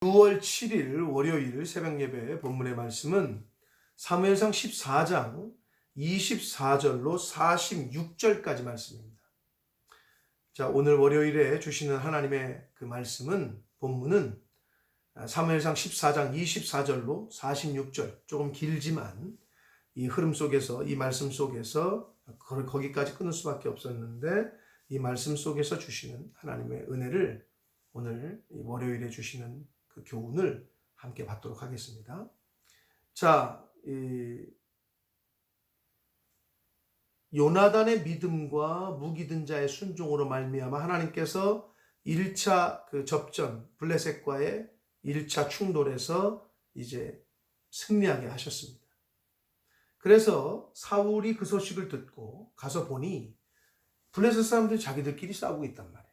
6월 7일 월요일 새벽 예배 본문의 말씀은 사무엘상 14장 24절로 46절까지 말씀입니다. 자, 오늘 월요일에 주시는 하나님의 그 말씀은 본문은 사무엘상 14장 24절로 46절, 조금 길지만 이 흐름 속에서, 이 말씀 속에서 거기까지 끊을 수밖에 없었는데 이 말씀 속에서 주시는 하나님의 은혜를 오늘 이 월요일에 주시는 그 교훈을 함께 받도록 하겠습니다. 자, 요나단의 믿음과 무기 든 자의 순종으로 말미암아 하나님께서 1차 그 접전, 블레셋과의 1차 충돌에서 이제 승리하게 하셨습니다. 그래서 사울이 그 소식을 듣고 가서 보니 블레셋 사람들이 자기들끼리 싸우고 있단 말이에요.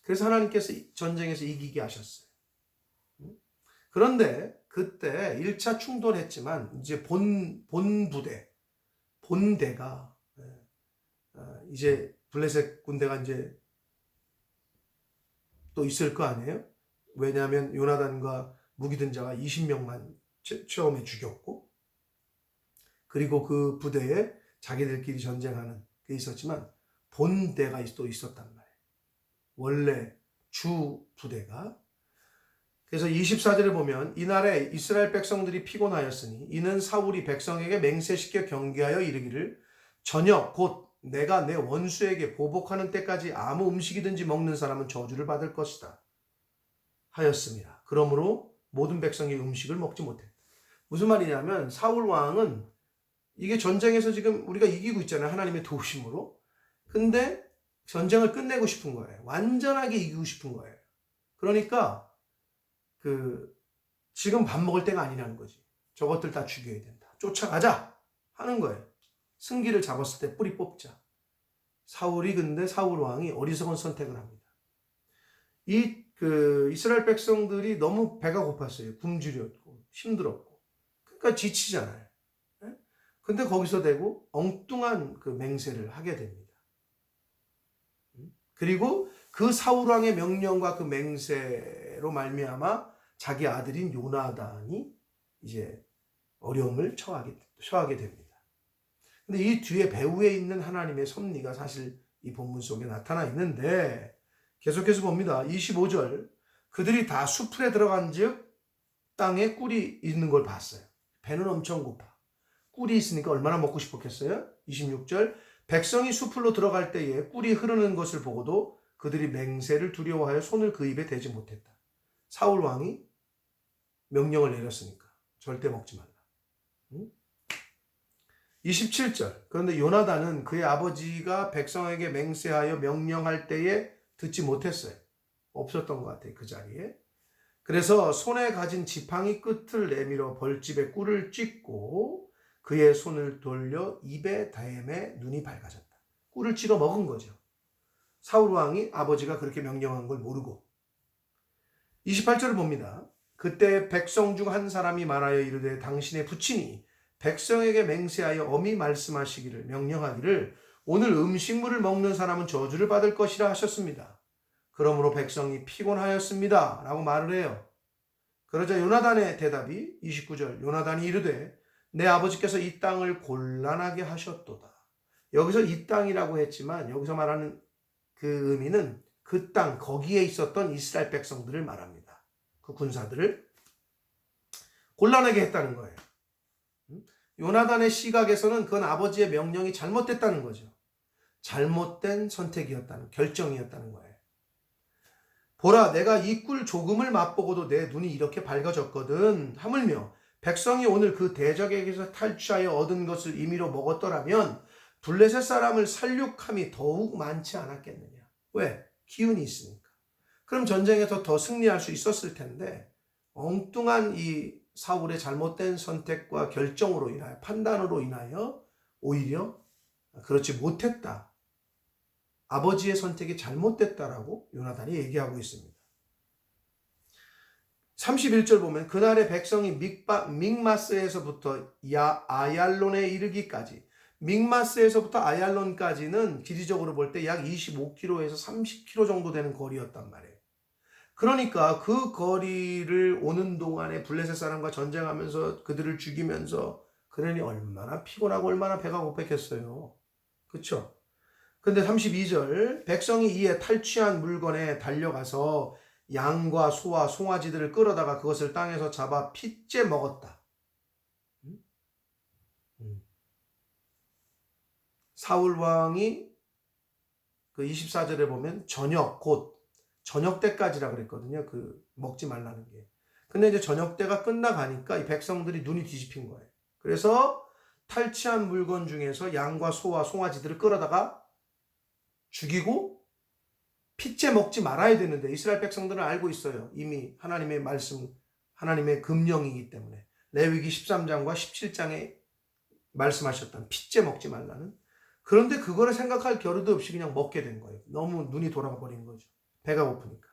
그래서 하나님께서 전쟁에서 이기게 하셨어요. 그런데 그때 1차 충돌했지만 이제 본대가 이제 블레셋 군대가 이제 또 있을 거 아니에요? 왜냐하면 요나단과 무기든 자가 20명만 처음에 죽였고, 그리고 그 부대에 자기들끼리 전쟁하는 게 있었지만 본대가 또 있었단 말이에요. 원래 주 부대가. 그래서 24절에 보면 이날에 이스라엘 백성들이 피곤하였으니 이는 사울이 백성에게 맹세시켜 경계하여 이르기를 저녁 곧 내가 내 원수에게 보복하는 때까지 아무 음식이든지 먹는 사람은 저주를 받을 것이다 하였습니다. 그러므로 모든 백성이 음식을 먹지 못했다. 무슨 말이냐면 사울 왕은 이게 전쟁에서 지금 우리가 이기고 있잖아요. 하나님의 도우심으로. 근데 전쟁을 끝내고 싶은 거예요. 완전하게 이기고 싶은 거예요. 그러니까 지금 밥 먹을 때가 아니라는 거지. 저것들 다 죽여야 된다. 쫓아가자 하는 거예요. 승기를 잡았을 때 뿌리 뽑자. 근데 사울 왕이 어리석은 선택을 합니다. 이스라엘 백성들이 너무 배가 고팠어요. 굶주렸고 힘들었고. 그러니까 지치잖아요. 근데 거기서 대고 엉뚱한 그 맹세를 하게 됩니다. 그리고 그 사울 왕의 명령과 그 맹세로 말미암아 자기 아들인 요나단이 이제 어려움을 처하게 됩니다. 근데 이 뒤에 배후에 있는 하나님의 섭리가 사실 이 본문 속에 나타나 있는데 계속해서 봅니다. 25절 그들이 다 수풀에 들어간 즉 땅에 꿀이 있는 걸 봤어요. 배는 엄청 고파. 꿀이 있으니까 얼마나 먹고 싶었겠어요? 26절 백성이 수풀로 들어갈 때에 꿀이 흐르는 것을 보고도 그들이 맹세를 두려워하여 손을 그 입에 대지 못했다. 사울 왕이 명령을 내렸으니까 절대 먹지 말라. 27절 그런데 요나단은 그의 아버지가 백성에게 맹세하여 명령할 때에 듣지 못했어요. 없었던 것 같아요. 그 자리에. 그래서 손에 가진 지팡이 끝을 내밀어 벌집에 꿀을 찢고 그의 손을 돌려 입에 대매 눈이 밝아졌다. 꿀을 찍어 먹은 거죠. 사울 왕이 아버지가 그렇게 명령한 걸 모르고. 28절을 봅니다. 그때 백성 중 한 사람이 말하여 이르되 당신의 부친이 백성에게 맹세하여 엄히 말씀하시기를 명령하기를 오늘 음식물을 먹는 사람은 저주를 받을 것이라 하셨습니다. 그러므로 백성이 피곤하였습니다 라고 말을 해요. 그러자 요나단의 대답이 29절 요나단이 이르되 내 아버지께서 이 땅을 곤란하게 하셨도다. 여기서 이 땅이라고 했지만 여기서 말하는 그 의미는 그 땅 거기에 있었던 이스라엘 백성들을 말합니다. 그 군사들을 곤란하게 했다는 거예요. 요나단의 시각에서는 그건 아버지의 명령이 잘못됐다는 거죠. 잘못된 선택이었다는, 결정이었다는 거예요. 보라, 내가 이 꿀 조금을 맛보고도 내 눈이 이렇게 밝아졌거든. 하물며 백성이 오늘 그 대적에게서 탈취하여 얻은 것을 임의로 먹었더라면 블레셋 사람을 살육함이 더욱 많지 않았겠느냐. 왜? 기운이 있으니까. 그럼 전쟁에서 더 승리할 수 있었을 텐데 엉뚱한 이 사울의 잘못된 선택과 결정으로 인하여, 판단으로 인하여 오히려 그렇지 못했다. 아버지의 선택이 잘못됐다라고 요나단이 얘기하고 있습니다. 31절 보면 그날의 백성이 믹마스에서부터 아얄론에 이르기까지, 믹마스에서부터 아얄론까지는 길이적으로 볼 때 약 25km에서 30km 정도 되는 거리였단 말이에요. 그러니까 그 거리를 오는 동안에 블레셋 사람과 전쟁하면서 그들을 죽이면서 그러니 얼마나 피곤하고 얼마나 배가 고팠겠어요. 그렇죠? 근데 32절 백성이 이에 탈취한 물건에 달려가서 양과 소와 송아지들을 끌어다가 그것을 땅에서 잡아 핏째 먹었다. 사울 왕이 그 24절에 보면 저녁 곧 저녁 때까지라 그랬거든요. 그 먹지 말라는 게. 근데 이제 저녁 때가 끝나가니까 이 백성들이 눈이 뒤집힌 거예요. 그래서 탈취한 물건 중에서 양과 소와 송아지들을 끌어다가 죽이고 핏째 먹지 말아야 되는데 이스라엘 백성들은 알고 있어요. 이미 하나님의 말씀, 하나님의 금령이기 때문에. 레위기 13장과 17장에 말씀하셨던 핏째 먹지 말라는. 그런데 그거를 생각할 겨를도 없이 그냥 먹게 된 거예요. 너무 눈이 돌아가 버린 거죠. 배가 고프니까.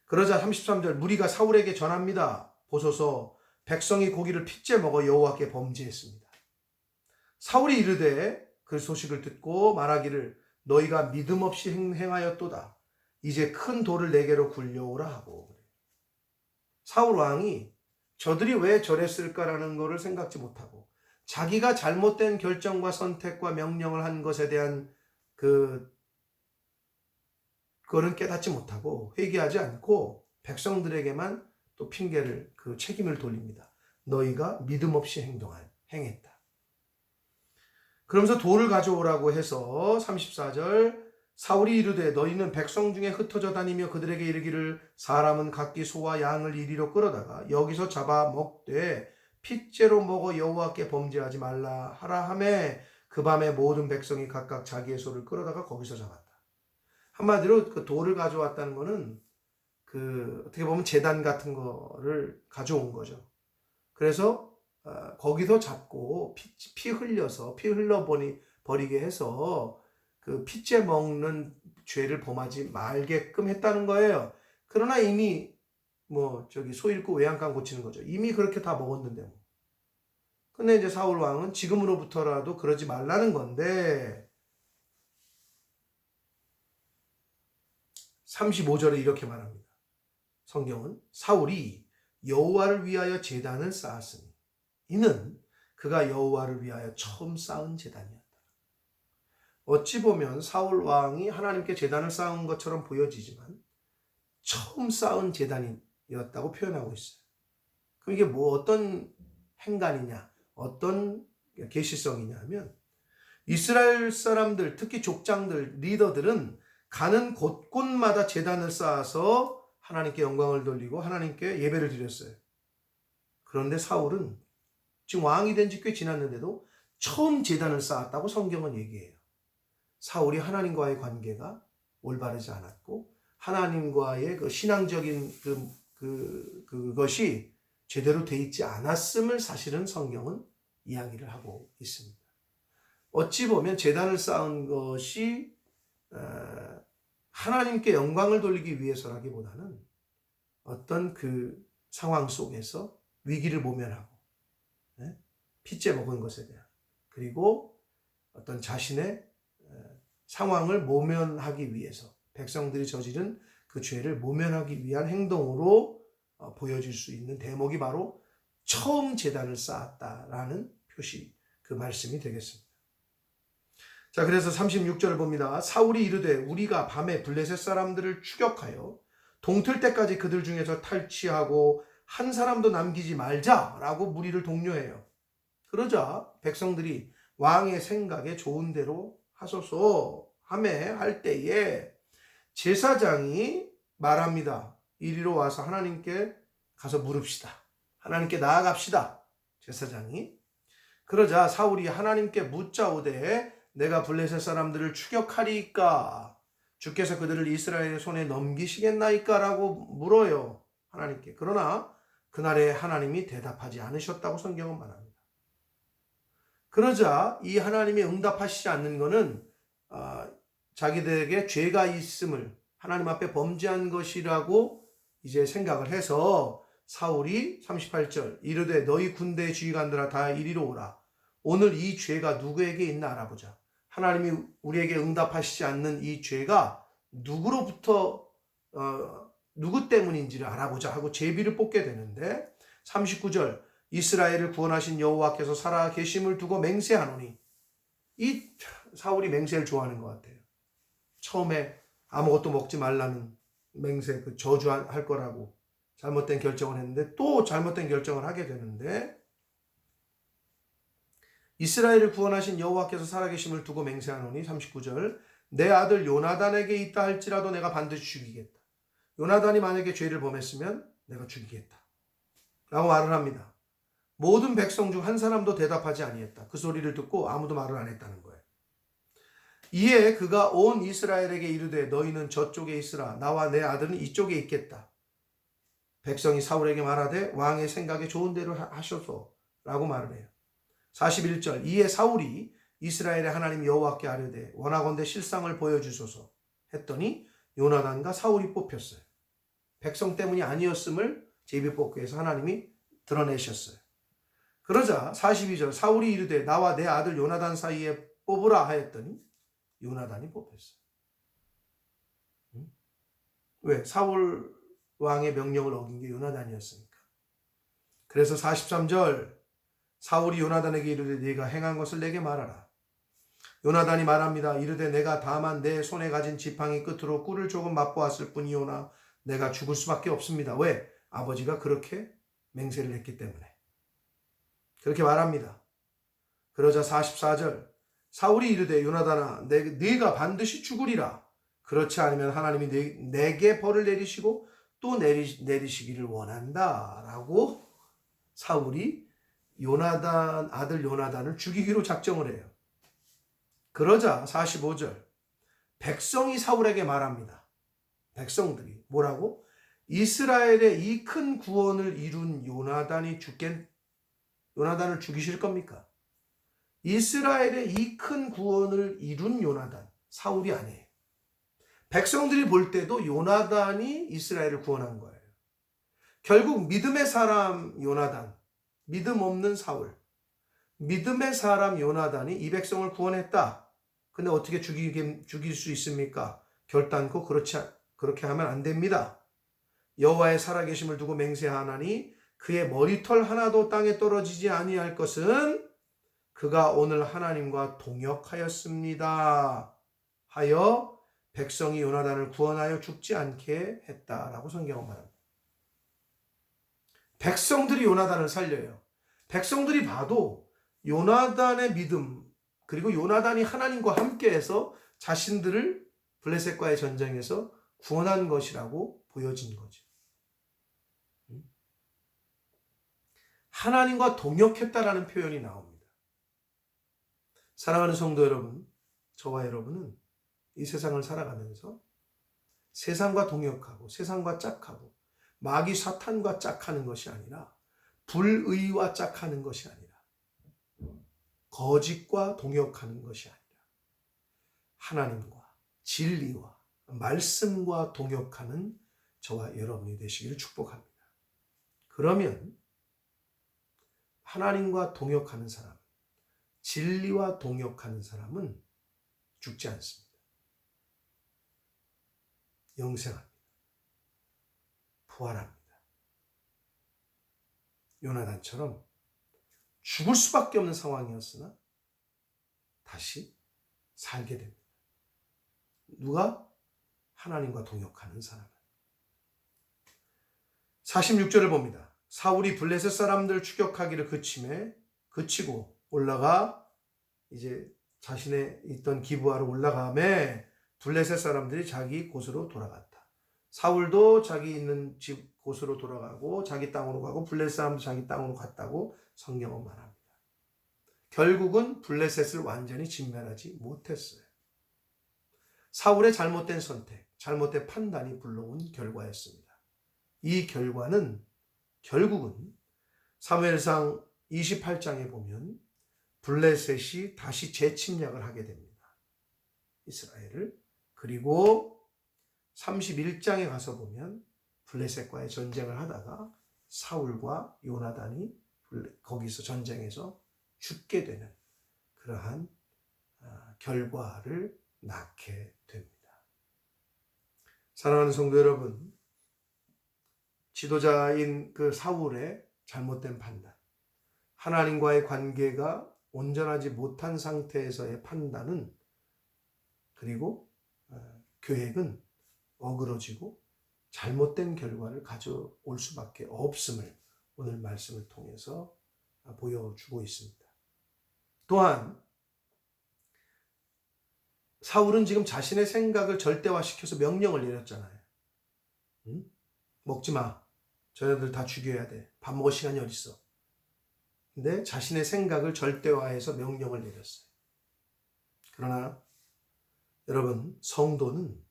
그러자 33절 무리가 사울에게 전합니다. 보소서 백성이 고기를 핏째 먹어 여호와께 범죄했습니다. 사울이 이르되 그 소식을 듣고 말하기를 너희가 믿음 없이 행하였도다. 이제 큰 돌을 내게로 굴려오라 하고. 사울 왕이 저들이 왜 저랬을까라는 것을 생각지 못하고 자기가 잘못된 결정과 선택과 명령을 한 것에 대한 그거는 깨닫지 못하고 회개하지 않고 백성들에게만 또 핑계를 그 책임을 돌립니다. 너희가 믿음 없이 행했다. 그러면서 돌을 가져오라고 해서 34절 사울이 이르되 너희는 백성 중에 흩어져 다니며 그들에게 이르기를 사람은 각기 소와 양을 이리로 끌어다가 여기서 잡아 먹되 핏째로 먹어 여호와께 범죄하지 말라 하라 하매 그 밤에 모든 백성이 각각 자기의 소를 끌어다가 거기서 잡았다. 한마디로 그 돌을 가져왔다는 것은 어떻게 보면 제단 같은 거를 가져온 거죠. 그래서 거기서 잡고 피 흘려서 피 흘러버리게 해서 그 핏째 먹는 죄를 범하지 말게끔 했다는 거예요. 그러나 이미 소 잃고 외양간 고치는 거죠. 이미 그렇게 다 먹었는데 뭐. 근데 이제 사울 왕은 지금으로부터라도 그러지 말라는 건데 35절에 이렇게 말합니다. 성경은 사울이 여호와를 위하여 제단을 쌓았으니 이는 그가 여호와를 위하여 처음 쌓은 제단이었다. 어찌 보면 사울 왕이 하나님께 제단을 쌓은 것처럼 보여지지만 처음 쌓은 제단이었다고 표현하고 있어요. 그럼 이게 어떤 행간이냐, 어떤 계시성이냐 하면 이스라엘 사람들, 특히 족장들, 리더들은 가는 곳곳마다 제단을 쌓아서 하나님께 영광을 돌리고 하나님께 예배를 드렸어요. 그런데 사울은 지금 왕이 된 지 꽤 지났는데도 처음 제단을 쌓았다고 성경은 얘기해요. 사울이 하나님과의 관계가 올바르지 않았고 하나님과의 그 신앙적인 그것이 제대로 돼 있지 않았음을 사실은 성경은 이야기를 하고 있습니다. 어찌 보면 제단을 쌓은 것이 하나님께 영광을 돌리기 위해서라기보다는 어떤 그 상황 속에서 위기를 모면하고 핏째 먹은 것에 대한 그리고 어떤 자신의 상황을 모면하기 위해서 백성들이 저지른 그 죄를 모면하기 위한 행동으로 보여질 수 있는 대목이 바로 처음 제단을 쌓았다라는 표시 그 말씀이 되겠습니다. 자, 그래서 36절을 봅니다. 사울이 이르되 우리가 밤에 블레셋 사람들을 추격하여 동틀 때까지 그들 중에서 탈취하고 한 사람도 남기지 말자라고 무리를 독려해요. 그러자 백성들이 왕의 생각에 좋은 대로 하소서 하매 할 때에 제사장이 말합니다. 이리로 와서 하나님께 가서 물읍시다. 하나님께 나아갑시다. 제사장이. 그러자 사울이 하나님께 묻자오되 내가 블레셋 사람들을 추격하리이까 주께서 그들을 이스라엘의 손에 넘기시겠나이까 라고 물어요. 하나님께. 그러나 그날에 하나님이 대답하지 않으셨다고 성경은 말합니다. 그러자 이 하나님이 응답하시지 않는 것은 자기들에게 죄가 있음을 하나님 앞에 범죄한 것이라고 이제 생각을 해서 사울이 38절 이르되 너희 군대의 지휘관들아 다 이리로 오라. 오늘 이 죄가 누구에게 있나 알아보자. 하나님이 우리에게 응답하시지 않는 이 죄가 누구로부터 누구 때문인지를 알아보자 하고 제비를 뽑게 되는데 39절 이스라엘을 구원하신 여호와께서 살아 계심을 두고 맹세하노니 이 사울이 맹세를 좋아하는 것 같아요. 처음에 아무것도 먹지 말라는 맹세, 그 저주할 거라고 잘못된 결정을 했는데 또 잘못된 결정을 하게 되는데 이스라엘을 구원하신 여호와께서 살아계심을 두고 맹세하노니 39절 내 아들 요나단에게 있다 할지라도 내가 반드시 죽이겠다. 요나단이 만약에 죄를 범했으면 내가 죽이겠다 라고 말을 합니다. 모든 백성 중 한 사람도 대답하지 아니했다. 그 소리를 듣고 아무도 말을 안 했다는 거예요. 이에 그가 온 이스라엘에게 이르되 너희는 저쪽에 있으라 나와 내 아들은 이쪽에 있겠다. 백성이 사울에게 말하되 왕의 생각에 좋은 대로 하소서 라고 말을 해요. 41절 이에 사울이 이스라엘의 하나님 여호와께 아뢰되 원하건대 실상을 보여주소서 했더니 요나단과 사울이 뽑혔어요. 백성 때문이 아니었음을 제비 뽑기 위해서 하나님이 드러내셨어요. 그러자 42절 사울이 이르되 나와 내 아들 요나단 사이에 뽑으라 하였더니 요나단이 뽑혔어요. 왜? 사울 왕의 명령을 어긴 게 요나단이었으니까. 그래서 43절 사울이 요나단에게 이르되 네가 행한 것을 내게 말하라. 요나단이 말합니다. 이르되 내가 다만 내 손에 가진 지팡이 끝으로 꿀을 조금 맛보았을 뿐이오나 내가 죽을 수밖에 없습니다. 왜? 아버지가 그렇게 맹세를 했기 때문에. 그렇게 말합니다. 그러자 44절 사울이 이르되 요나단아 네가 반드시 죽으리라. 그렇지 않으면 하나님이 내게 벌을 내리시고 또 내리시기를 원한다 라고 사울이 요나단 아들 요나단을 죽이기로 작정을 해요. 그러자 45절 백성이 사울에게 말합니다. 백성들이 뭐라고? 이스라엘의 이 큰 구원을 이룬 요나단을 죽이실 겁니까? 이스라엘의 이 큰 구원을 이룬 요나단, 사울이 아니에요. 백성들이 볼 때도 요나단이 이스라엘을 구원한 거예요. 결국 믿음의 사람 요나단, 믿음 없는 사울, 믿음의 사람 요나단이 이 백성을 구원했다. 근데 어떻게 죽일 수 있습니까? 결단코 그렇게 하면 안 됩니다. 여호와의 살아계심을 두고 맹세하나니 그의 머리털 하나도 땅에 떨어지지 아니할 것은 그가 오늘 하나님과 동역하였습니다 하여 백성이 요나단을 구원하여 죽지 않게 했다라고 성경은 말합니다. 백성들이 요나단을 살려요. 백성들이 봐도 요나단의 믿음 그리고 요나단이 하나님과 함께해서 자신들을 블레셋과의 전쟁에서 구원한 것이라고 보여진 거죠. 하나님과 동역했다라는 표현이 나옵니다. 사랑하는 성도 여러분, 저와 여러분은 이 세상을 살아가면서 세상과 동역하고 세상과 짝하고 마귀 사탄과 짝하는 것이 아니라 불의와 짝하는 것이 아니라 거짓과 동역하는 것이 아니라 하나님과 진리와 말씀과 동역하는 저와 여러분이 되시기를 축복합니다. 그러면 하나님과 동역하는 사람, 진리와 동역하는 사람은 죽지 않습니다. 영생합니다. 부활합니다. 요나단처럼 죽을 수밖에 없는 상황이었으나 다시 살게 됩니다. 누가? 하나님과 동역하는 사람은. 46절을 봅니다. 사울이 블레셋 사람들 추격하기를 그치고 올라가 이제 자신의 있던 기브아로 올라가매 블레셋 사람들이 자기 곳으로 돌아갔다. 사울도 자기 있는 집 곳으로 돌아가고 자기 땅으로 가고 블레셋 사람도 자기 땅으로 갔다고 성경은 말합니다. 결국은 블레셋을 완전히 진멸하지 못했어요. 사울의 잘못된 선택, 잘못된 판단이 불러온 결과였습니다. 이 결과는 결국은 사무엘상 28장에 보면 블레셋이 다시 재침략을 하게 됩니다. 이스라엘을. 그리고 31장에 가서 보면 블레셋과의 전쟁을 하다가 사울과 요나단이 거기서 전쟁에서 죽게 되는 그러한 결과를 낳게 됩니다. 사랑하는 성도 여러분, 지도자인 그 사울의 잘못된 판단, 하나님과의 관계가 온전하지 못한 상태에서의 판단은, 그리고 계획은 어그러지고 잘못된 결과를 가져올 수밖에 없음을 오늘 말씀을 통해서 보여주고 있습니다. 또한 사울은 지금 자신의 생각을 절대화시켜서 명령을 내렸잖아요. 먹지 마. 저희들 다 죽여야 돼. 밥 먹을 시간이 어딨어. 근데 자신의 생각을 절대화해서 명령을 내렸어요. 그러나 여러분, 성도는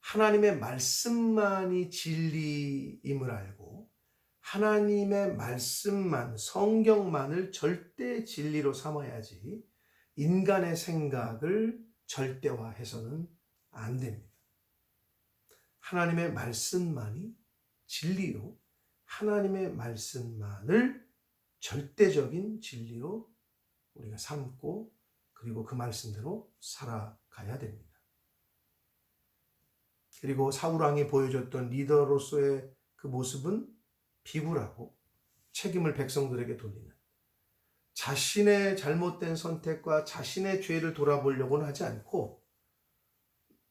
하나님의 말씀만이 진리임을 알고 하나님의 말씀만, 성경만을 절대 진리로 삼아야지 인간의 생각을 절대화해서는 안 됩니다. 하나님의 말씀만이 진리요, 하나님의 말씀만을 절대적인 진리로 우리가 삼고 그리고 그 말씀대로 살아가야 됩니다. 그리고 사울왕이 보여줬던 리더로서의 그 모습은 비굴하고 책임을 백성들에게 돌리는, 자신의 잘못된 선택과 자신의 죄를 돌아보려고는 하지 않고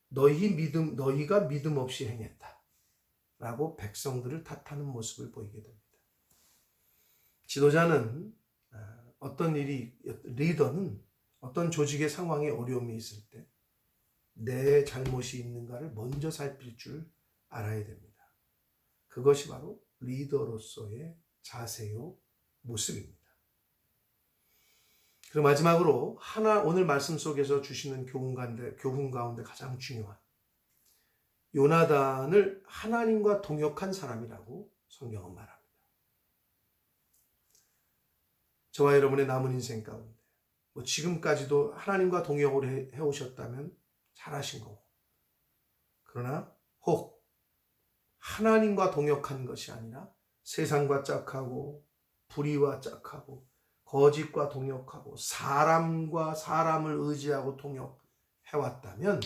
너희가 믿음 없이 행했다 라고 백성들을 탓하는 모습을 보이게 됩니다. 지도자는 리더는 어떤 조직의 상황에 어려움이 있을 때 내 잘못이 있는가를 먼저 살필 줄 알아야 됩니다. 그것이 바로 리더로서의 자세요, 모습입니다. 그리고 마지막으로 오늘 말씀 속에서 주시는 교훈 가운데 가장 중요한 요나단을 하나님과 동역한 사람이라고 성경은 말합니다. 저와 여러분의 남은 인생 가운데 지금까지도 하나님과 동역을 해오셨다면 잘하신 거고, 그러나 혹 하나님과 동역한 것이 아니라 세상과 짝하고 불의와 짝하고 거짓과 동역하고 사람과 사람을 의지하고 동역해왔다면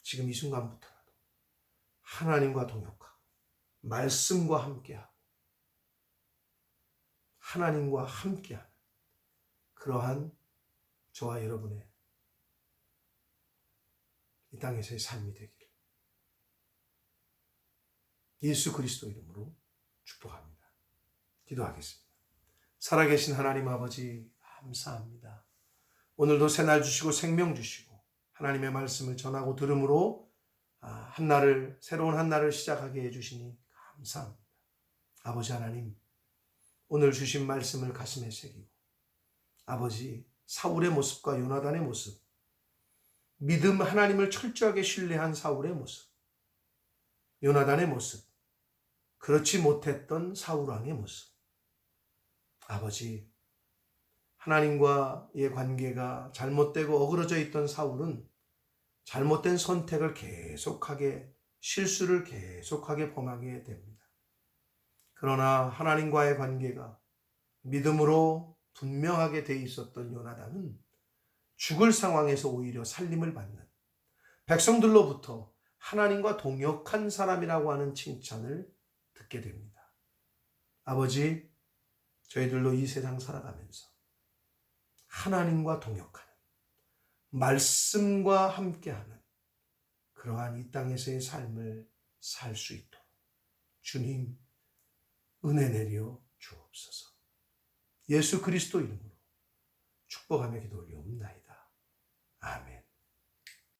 지금 이 순간부터라도 하나님과 동역하고 말씀과 함께하고 하나님과 함께하는 그러한 저와 여러분의 이 땅에서의 삶이 되기를 예수 그리스도 이름으로 축복합니다. 기도하겠습니다. 살아계신 하나님 아버지, 감사합니다. 오늘도 새날 주시고 생명 주시고 하나님의 말씀을 전하고 들음으로 새로운 한 날을 시작하게 해주시니 감사합니다. 아버지 하나님, 오늘 주신 말씀을 가슴에 새기고 아버지, 사울의 모습과 요나단의 모습, 믿음 하나님을 철저하게 신뢰한 사울의 모습, 요나단의 모습, 그렇지 못했던 사울왕의 모습, 아버지, 하나님과의 관계가 잘못되고 어그러져 있던 사울은 잘못된 선택을 실수를 계속하게 범하게 됩니다. 그러나 하나님과의 관계가 믿음으로 분명하게 돼 있었던 요나단은 죽을 상황에서 오히려 살림을 받는, 백성들로부터 하나님과 동역한 사람이라고 하는 칭찬을 듣게 됩니다. 아버지, 저희들도 이 세상 살아가면서 하나님과 동역하는, 말씀과 함께하는 그러한 이 땅에서의 삶을 살 수 있도록 주님 은혜 내려 주옵소서. 예수 그리스도 이름으로 축복하며 기도 올려